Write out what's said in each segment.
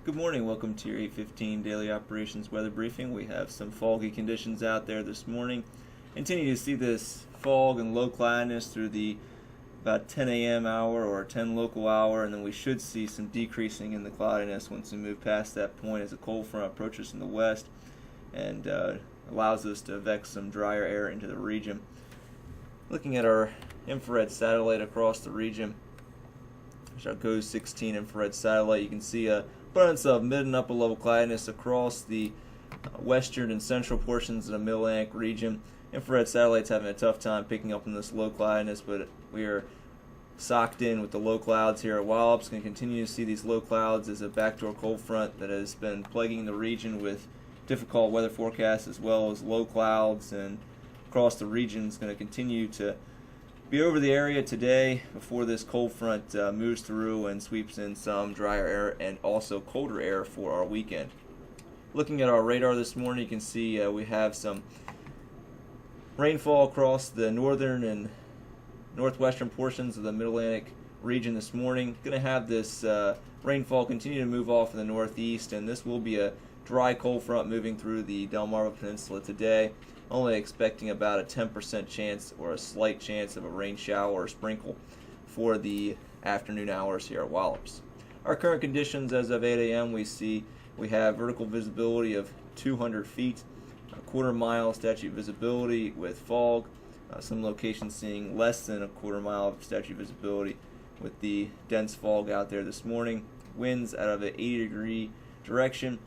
Good morning. Welcome to your 8:15 daily operations weather briefing. We have some foggy conditions out there this morning. Continue to see this fog and low cloudiness through the about 10 a.m. hour or 10 local hour, and then we should see some decreasing in the cloudiness once we move past that point as a cold front approaches from the west and allows us to evict some drier air into the region. Looking at our infrared satellite across the region, which our GOES 16 infrared satellite, you can see a abundance of mid and upper level cloudiness across the western and central portions of the Mid-Atlantic region. Infrared satellites having a tough time picking up on this low cloudiness, but we are socked in with the low clouds here at Wallops. Going to continue to see these low clouds as a backdoor cold front that has been plaguing the region with difficult weather forecasts as well as low clouds, and across the region is going to continue to be over the area today before this cold front moves through and sweeps in some drier air and also colder air for our weekend. Looking at our radar this morning, you can see we have some rainfall across the northern and northwestern portions of the Mid-Atlantic region this morning. Going to have this rainfall continue to move off in the northeast, and this will be a dry cold front moving through the Delmarva Peninsula today. Only expecting about a 10% chance or a slight chance of a rain shower or sprinkle for the afternoon hours here at Wallops. Our current conditions as of 8 a.m. we have vertical visibility of 200 feet, a quarter-mile statute visibility with fog, some locations seeing less than a quarter-mile of statute visibility with the dense fog out there this morning. Winds out of an 80-degree direction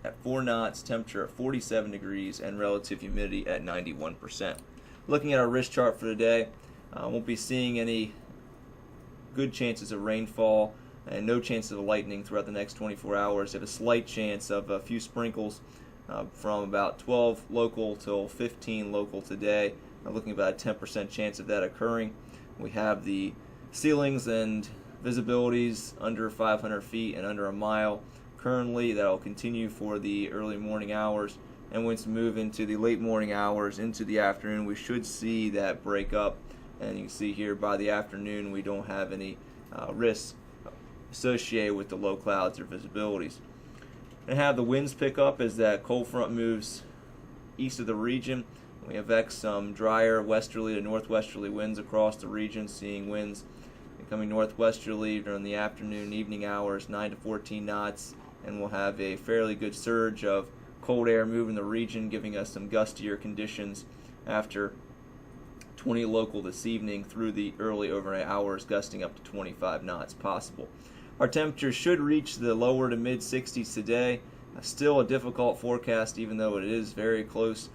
at 4 knots, temperature at 47 degrees, and relative humidity at 91%. Looking at our risk chart for today, won't be seeing any good chances of rainfall and no chances of lightning throughout the next 24 hours. We have a slight chance of a few sprinkles from about 12 local till 15 local today. Looking at about a 10% chance of that occurring. We have the ceilings and visibilities under 500 feet and under a mile. Currently, that will continue for the early morning hours, and once we move into the late morning hours into the afternoon, we should see that break up. And you can see here by the afternoon we don't have any risks associated with the low clouds or visibilities. And have the winds pick up as that cold front moves east of the region. We have some drier westerly to northwesterly winds across the region, seeing winds becoming northwesterly during the afternoon and evening hours, 9 to 14 knots. And we'll have a fairly good surge of cold air moving the region, giving us some gustier conditions after 20 local this evening through the early overnight hours, gusting up to 25 knots possible. Our temperatures should reach the lower to mid 60s today. Still a difficult forecast, even though it is very close.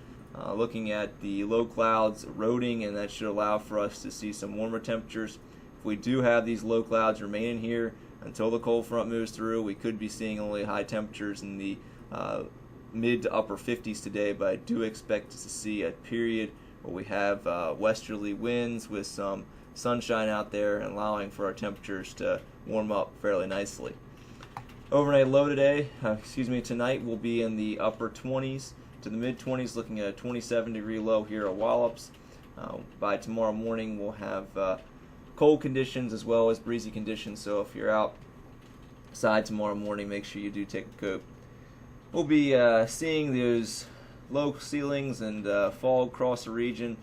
Looking at the low clouds eroding, and that should allow for us to see some warmer temperatures. If we do have these low clouds remaining here until the cold front moves through, we could be seeing only high temperatures in the mid to upper 50s today, but I do expect to see a period where we have westerly winds with some sunshine out there and allowing for our temperatures to warm up fairly nicely. Overnight low tonight will be in the upper 20s to the mid 20s, looking at a 27-degree low here at Wallops. By tomorrow morning we'll have cold conditions as well as breezy conditions, so if you're outside tomorrow morning, make sure you do take a coat. We'll be seeing those low ceilings and fog across the region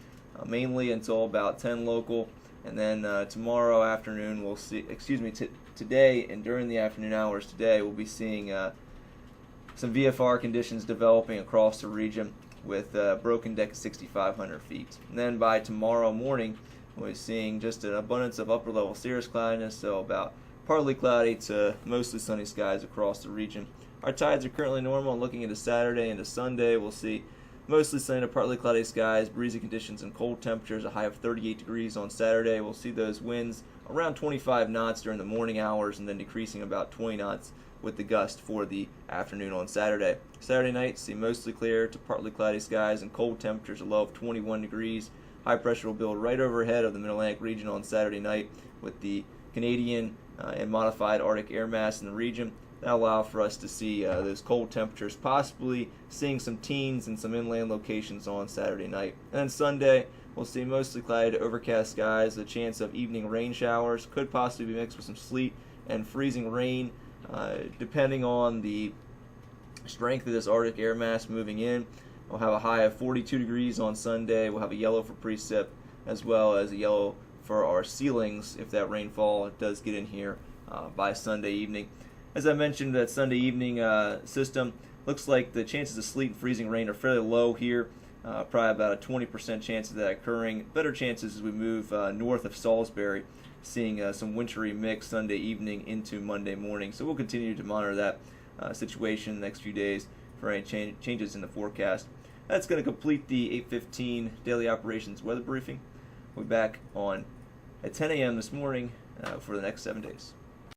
mainly until about 10 local, and then tomorrow afternoon we'll see, today and during the afternoon hours today we'll be seeing some VFR conditions developing across the region with broken deck at 6,500 feet. And then by tomorrow morning we're seeing just an abundance of upper level cirrus cloudiness, so about partly cloudy to mostly sunny skies across the region. Our tides are currently normal, and looking into Saturday into Sunday, we'll see mostly sunny to partly cloudy skies, breezy conditions, and cold temperatures, a high of 38 degrees on Saturday. We'll see those winds around 25 knots during the morning hours and then decreasing about 20 knots with the gust for the afternoon on Saturday. Saturday night, see mostly clear to partly cloudy skies and cold temperatures, a low of 21 degrees. High pressure will build right overhead of the Mid-Atlantic region on Saturday night with the Canadian and modified Arctic air mass in the region. That'll allow for us to see those cold temperatures, possibly seeing some teens in some inland locations on Saturday night. And then Sunday, we'll see mostly cloudy to overcast skies, a chance of evening rain showers, could possibly be mixed with some sleet and freezing rain Depending on the strength of this Arctic air mass moving in, we'll have a high of 42 degrees on Sunday. We'll have a yellow for precip as well as a yellow for our ceilings if that rainfall does get in here by Sunday evening. As I mentioned, that Sunday evening system looks like the chances of sleet and freezing rain are fairly low here. Probably about a 20% chance of that occurring. Better chances as we move north of Salisbury, seeing some wintry mix Sunday evening into Monday morning. So we'll continue to monitor that situation the next few days for any changes in the forecast. That's going to complete the 8:15 daily operations weather briefing. We'll be back on at 10 a.m. this morning for the next 7 days.